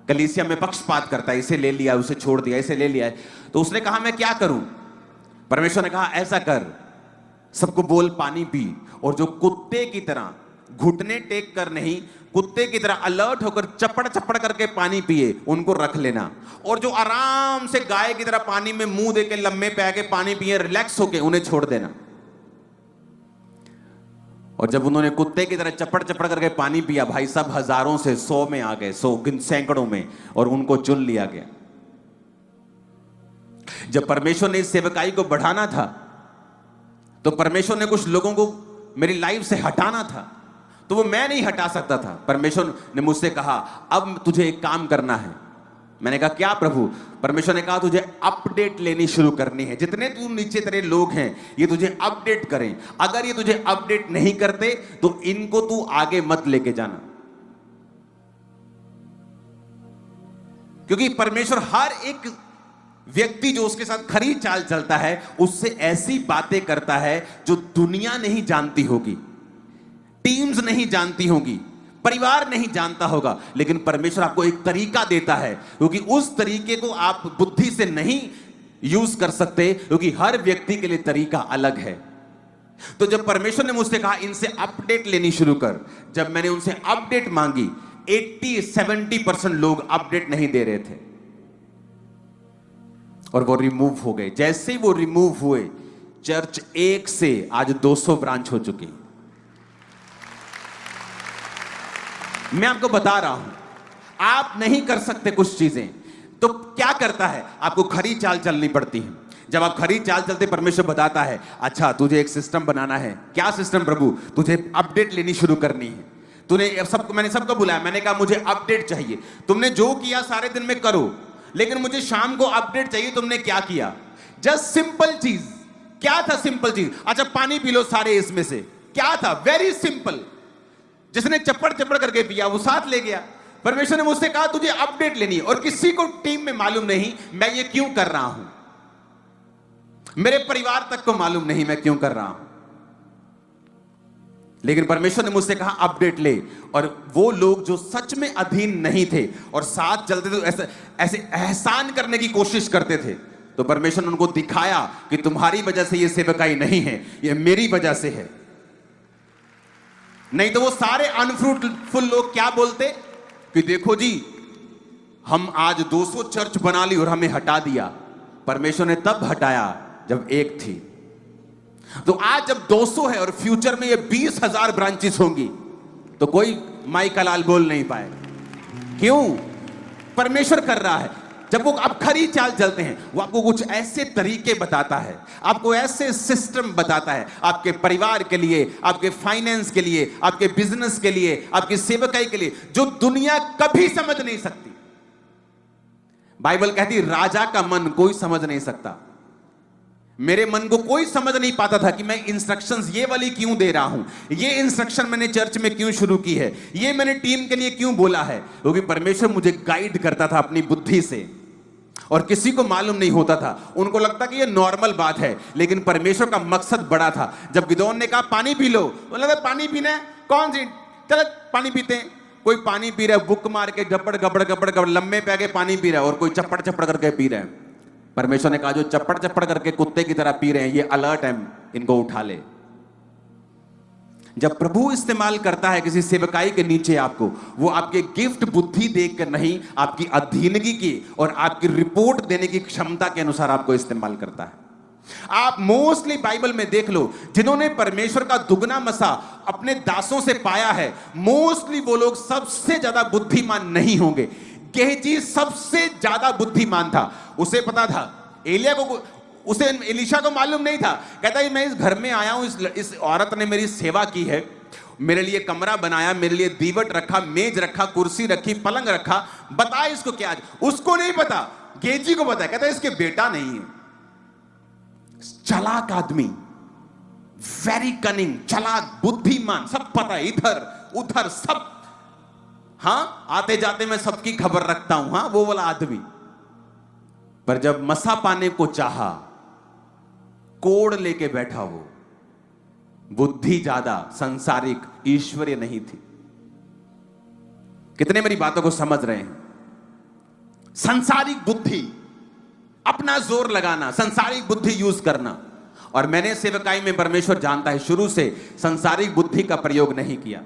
कलीसिया में पक्षपात करता है, इसे ले लिया, उसे छोड़ दिया, इसे ले लिया। तो उसने कहा मैं क्या करूं? परमेश्वर ने कहा ऐसा कर, सबको बोल पानी पी, और जो कुत्ते की तरह घुटने टेक कर नहीं, कुत्ते की तरह अलर्ट होकर चपड़ चपड़ करके पानी पिए, उनको रख लेना। और जो आराम से गाय की तरह पानी में मुंह देके लम्बे पे आके पानी पिए, रिलैक्स होके, उन्हें छोड़ देना। और जब उन्होंने कुत्ते की तरह चपड़ चपड़ करके पानी पिया, भाई साहब हजारों से 100 में आ गए, 100 सैकड़ों में, और उनको चुन लिया गया। जब परमेश्वर ने इस सेवकाई को बढ़ाना था, तो परमेश्वर ने कुछ लोगों को मेरी लाइफ से हटाना था, तो वो मैं नहीं हटा सकता था। परमेश्वर ने मुझसे कहा अब तुझे एक काम करना है। मैंने कहा क्या प्रभु? परमेश्वर ने कहा तुझे अपडेट लेनी शुरू करनी है। जितने तू नीचे तेरे लोग हैं, ये तुझे अपडेट करें। अगर ये तुझे अपडेट नहीं करते तो इनको तू आगे मत लेके जाना, क्योंकि परमेश्वर हर एक व्यक्ति जो उसके साथ खरी चाल चलता है, उससे ऐसी बातें करता है जो दुनिया नहीं जानती होगी, टीम्स नहीं जानती होगी, परिवार नहीं जानता होगा। लेकिन परमेश्वर आपको एक तरीका देता है, क्योंकि उस तरीके को आप बुद्धि से नहीं यूज कर सकते, क्योंकि हर व्यक्ति के लिए तरीका अलग है। तो जब परमेश्वर ने मुझसे कहा इनसे अपडेट लेनी शुरू कर, जब मैंने उनसे अपडेट मांगी, 80-70% लोग अपडेट नहीं दे रहे थे, और वो रिमूव हो गए। जैसे ही वो रिमूव हुए, चर्च 1 से आज 200 ब्रांच हो चुकी। मैं आपको बता रहा हूं, आप नहीं कर सकते कुछ चीजें, तो क्या करता है? आपको खरी चाल चलनी पड़ती है। जब आप खरी चाल चलते, परमेश्वर बताता है अच्छा तुझे एक सिस्टम बनाना है। क्या सिस्टम प्रभु? तुझे अपडेट लेनी शुरू करनी है। तूने सबको, मैंने सबको बुलाया, मैंने कहा मुझे अपडेट चाहिए। तुमने जो किया सारे दिन में करो, लेकिन मुझे शाम को अपडेट चाहिए। तुमने क्या किया? जस्ट सिंपल चीज। क्या था सिंपल चीज? अच्छा पानी पी लो सारे इसमें से। क्या था? Very simple. जिसने चप्पड़ चप्पड़ करके पिया वो साथ ले गया। परमेश्वर ने मुझसे कहा तुझे अपडेट लेनी है, और किसी को टीम में मालूम नहीं मैं ये क्यों कर रहा हूं, मेरे परिवार तक को मालूम नहीं मैं क्यों कर रहा हूं, लेकिन परमेश्वर ने मुझसे कहा अपडेट ले। और वो लोग जो सच में अधीन नहीं थे और साथ चलते थे, ऐसे ऐसे एहसान करने की कोशिश करते थे, तो परमेश्वर ने उनको दिखाया कि तुम्हारी वजह से ये सेवकाई नहीं है, ये मेरी वजह से है। नहीं तो वो सारे अनफ्रूटफुल लोग क्या बोलते कि देखो जी हम आज 200 चर्च बना ली और हमें हटा दिया। परमेश्वर ने तब हटाया जब एक थी। तो आज जब 200 है और फ्यूचर में ये 20,000 ब्रांचेस होंगी, तो कोई माई का लाल बोल नहीं पाएगा। क्यों? परमेश्वर कर रहा है। जब वो आप खरी चाल चलते हैं, वो आपको कुछ ऐसे तरीके बताता है, आपको ऐसे सिस्टम बताता है, आपके परिवार के लिए, आपके फाइनेंस के लिए, आपके बिजनेस के लिए, आपकी सेवकाई के लिए, जो दुनिया कभी समझ नहीं सकती। बाइबल कहती राजा का मन कोई समझ नहीं सकता। मेरे मन को कोई समझ नहीं पाता था कि मैं इंस्ट्रक्शंस ये वाली क्यों दे रहा हूं, ये इंस्ट्रक्शन मैंने चर्च में क्यों शुरू की है, ये मैंने टीम के लिए क्यों बोला है, क्योंकि परमेश्वर मुझे गाइड करता था अपनी बुद्धि से, और किसी को मालूम नहीं होता था। उनको लगता कि ये नॉर्मल बात है, लेकिन परमेश्वर का मकसद बड़ा था। जब गिदोन ने कहा पानी पी लो, बोला पानी पीना है, कौन सी, चलो पानी पीते हैं। कोई पानी पी रहा है बुक मार के, गपड़ गपड़ गपड़ गपड़ लम्बे पे आके पानी पी रहा है, और कोई चप्पड़ चप्पड़ करके पी रहा है। परमेश्वर ने कहा जो चप्पड़ चप्पड़ करके कुत्ते की तरह पी रहे हैं, ये अलर्ट है, इनको उठा ले। जब प्रभु इस्तेमाल करता है किसी सेवकाई के नीचे आपको, वो आपके गिफ्ट बुद्धि देखकर नहीं, आपकी अधीनगी की और आपकी रिपोर्ट देने की क्षमता के अनुसार आपको इस्तेमाल करता है। आप मोस्टली बाइबल में देख लो, जिन्होंने परमेश्वर का दुगना मसा अपने दासों से पाया है, मोस्टली वो लोग सबसे ज्यादा बुद्धिमान नहीं होंगे। गेहजी सबसे ज्यादा बुद्धिमान था। उसे पता था, एलिया को, उसे एलीशा को मालूम नहीं था। कहता है मैं इस घर में आया हूं, इस औरत ने मेरी सेवा की है, मेरे लिए कमरा बनाया, मेरे लिए दीवट रखा, मेज रखा, कुर्सी रखी, पलंग रखा, बता इसको क्या। उसको नहीं पता, गेहजी को पता है। कहता है इसके बेटा नहीं है। चालाक आदमी, वेरी कनिंग, चालाक, बुद्धिमान, सब पता है, इधर उधर सब। हाँ, आते जाते मैं सबकी खबर रखता हूं, हाँ, वो वाला आदमी। पर जब मसा पाने को चाहा, कोड़ लेके बैठा वो। बुद्धि ज्यादा, संसारिक, ईश्वरीय नहीं थी। कितने मेरी बातों को समझ रहे हैं? संसारिक बुद्धि, अपना जोर लगाना, संसारिक बुद्धि यूज करना। और मैंने सेवकाई में, परमेश्वर जानता है, शुरू से संसारिक बुद्धि का प्रयोग नहीं किया,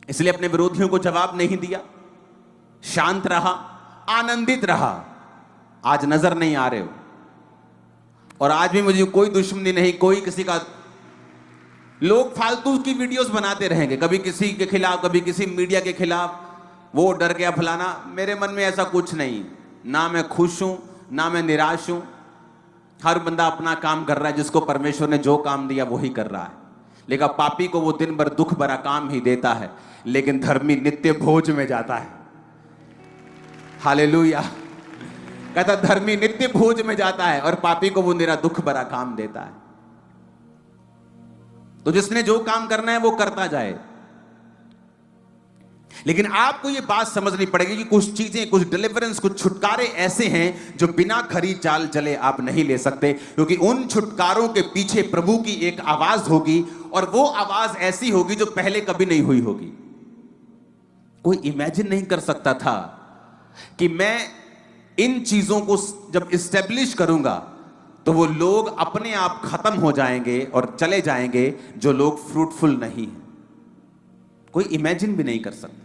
इसलिए अपने विरोधियों को जवाब नहीं दिया, शांत रहा, आनंदित रहा। आज नजर नहीं आ रहे हो, और आज भी मुझे कोई दुश्मनी नहीं, कोई किसी का। लोग फालतू की वीडियोस बनाते रहेंगे, कभी किसी के खिलाफ, कभी किसी मीडिया के खिलाफ, वो डर गया फलाना। मेरे मन में ऐसा कुछ नहीं, ना मैं खुश हूं ना मैं निराश हूं। हर बंदा अपना काम कर रहा है, जिसको परमेश्वर ने जो काम दिया वही कर रहा है। लेकिन पापी को वो दिन भर दुख भरा काम ही देता है, लेकिन धर्मी नित्य भोज में जाता है। हालेलुया। कहता धर्मी नित्य भोज में जाता है, और पापी को वो निरा दुख भरा काम देता है। तो जिसने जो काम करना है वो करता जाए। लेकिन आपको ये बात समझनी पड़ेगी कि कुछ चीजें, कुछ डिलीवरेंस, कुछ छुटकारे ऐसे हैं जो बिना खरी चाल चले आप नहीं ले सकते, क्योंकि उन छुटकारों के पीछे प्रभु की एक आवाज होगी, और वो आवाज ऐसी होगी जो पहले कभी नहीं हुई होगी। कोई इमेजिन नहीं कर सकता था कि मैं इन चीजों को जब इस्टेब्लिश करूंगा तो वो लोग अपने आप खत्म हो जाएंगे और चले जाएंगे जो लोग फ्रूटफुल नहीं हैं। कोई इमेजिन भी नहीं कर सकता।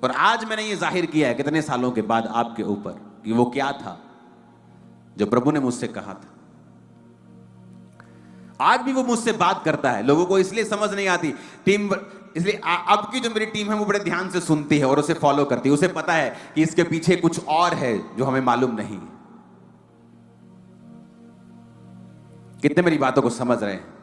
और आज मैंने ये जाहिर किया है कितने सालों के बाद आपके ऊपर कि वो क्या था जो प्रभु ने मुझसे कहा था। आज भी वो मुझसे बात करता है। लोगों को इसलिए समझ नहीं आती टीम, इसलिए अब की जो मेरी टीम है वो बड़े ध्यान से सुनती है और उसे फॉलो करती है। उसे पता है कि इसके पीछे कुछ और है जो हमें मालूम नहीं है। कितने मेरी बातों को समझ रहे हैं?